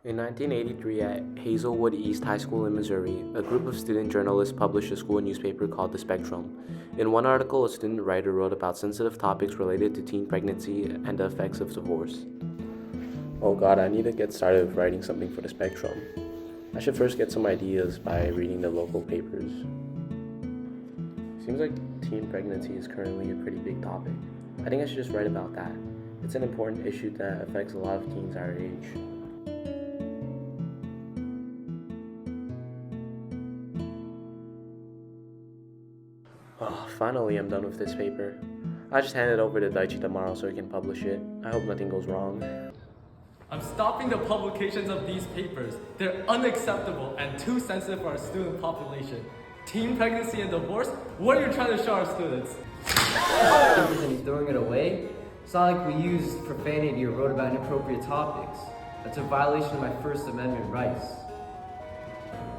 In 1983, at Hazelwood East High School in Missouri, a group of student journalists published a school newspaper called The Spectrum. In one article, a student writer wrote about sensitive topics related to teen pregnancy and the effects of divorce. Oh god, I need to get started with writing something for The Spectrum. I should first get some ideas by reading the local papers. Seems like teen pregnancy is currently a pretty big topic. I think I should just write about that. It's an important issue that affects a lot of teens our age. Oh, finally I'm done with this paper. I'll just hand it over to Daichi tomorrow so he can publish it. I hope nothing goes wrong. I'm stopping the publications of these papers. They're unacceptable and too sensitive for our student population. Teen pregnancy and divorce? What are you trying to show our students? And he's throwing it away? It's not like we used profanity or wrote about inappropriate topics. That's a violation of my First Amendment rights.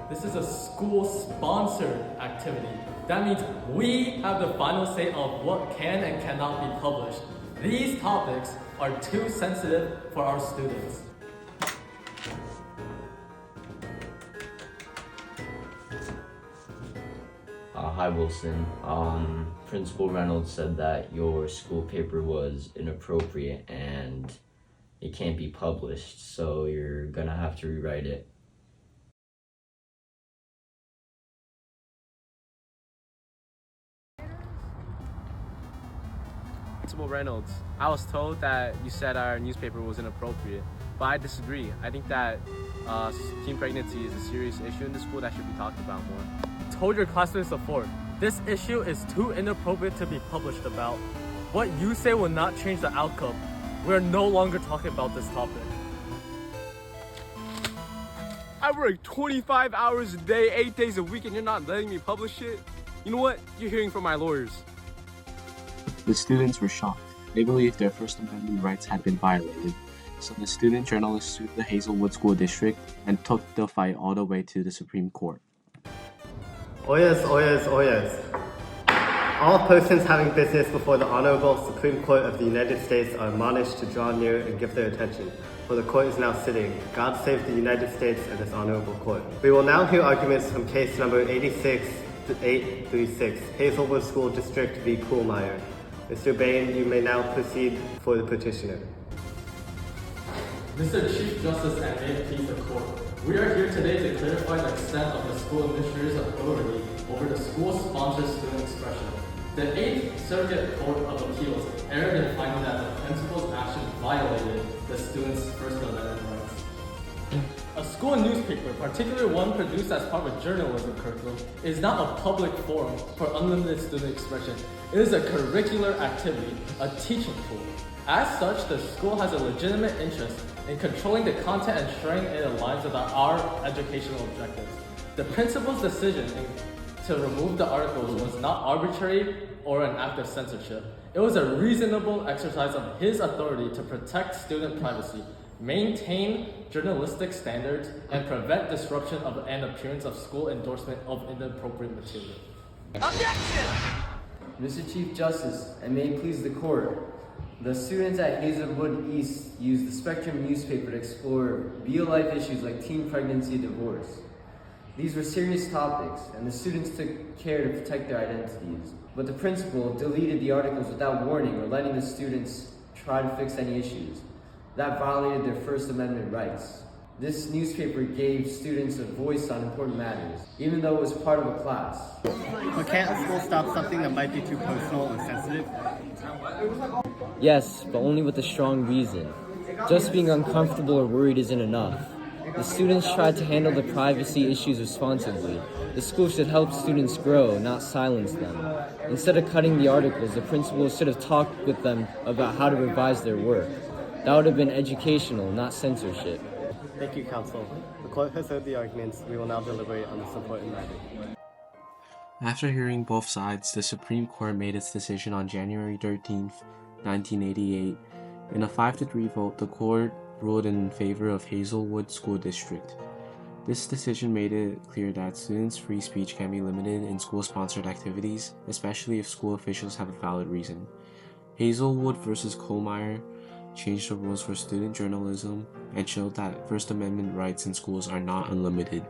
This is a school-sponsored activity. That means we have the final say of what can and cannot be published. These topics are too sensitive for our students. Hi Wilson. Principal Reynolds said that your school paper was inappropriate and it can't be published, so you're gonna have to rewrite it. Principal Reynolds, I was told that you said our newspaper was inappropriate, but I disagree. I think that teen pregnancy is a serious issue in the school that should be talked about more. Told your classmates before, this issue is too inappropriate to be published about. What you say will not change the outcome. We're no longer talking about this topic. I work 25 hours a day, 8 days a week, and you're not letting me publish it? You know what? You're hearing from my lawyers. The students were shocked. They believed their First Amendment rights had been violated. So the student journalists sued the Hazelwood School District and took the fight all the way to the Supreme Court. Oh yes, oh yes, oh yes. All persons having business before the Honorable Supreme Court of the United States are admonished to draw near and give their attention, for the court is now sitting. God save the United States and this honorable court. We will now hear arguments from case number 86836, Hazelwood School District v. Kuhlmeyer. Mr. Bain, you may now proceed for the petitioner. Mr. Chief Justice and may it please the court, we are here today to clarify the extent of the school administrator's authority over the school-sponsored student expression. The 8th Circuit Court of Appeals erred in finding that the principal's action violated the student's First Amendment rights. A school newspaper, particularly one produced as part of a journalism curriculum, is not a public forum for unlimited student expression. It is a curricular activity, a teaching tool. As such, the school has a legitimate interest in controlling the content and ensuring it aligns with our educational objectives. The principal's decision to remove the articles was not arbitrary or an act of censorship. It was a reasonable exercise of his authority to protect student privacy, maintain journalistic standards, and prevent disruption of an appearance of school endorsement of inappropriate material. Mr. Chief Justice, and may it please the court, the students at Hazelwood East used the Spectrum newspaper to explore real-life issues like teen pregnancy and divorce. These were serious topics, and the students took care to protect their identities. But the principal deleted the articles without warning or letting the students try to fix any issues. That violated their First Amendment rights. This newspaper gave students a voice on important matters, even though it was part of a class. But can't a school stop something that might be too personal and sensitive? Yes, but only with a strong reason. Just being uncomfortable or worried isn't enough. The students tried to handle the privacy issues responsibly. The school should help students grow, not silence them. Instead of cutting the articles, the principal should have talked with them about how to revise their work. That would have been educational, not censorship. Thank you, counsel. The court has heard the arguments. We will now deliberate on this important matter. After hearing both sides, the Supreme Court made its decision on January 13th, 1988. In a 5-3 vote, the court ruled in favor of Hazelwood School District. This decision made it clear that students' free speech can be limited in school-sponsored activities, especially if school officials have a valid reason. Hazelwood versus Kuhlmeyer changed the rules for student journalism, and showed that First Amendment rights in schools are not unlimited.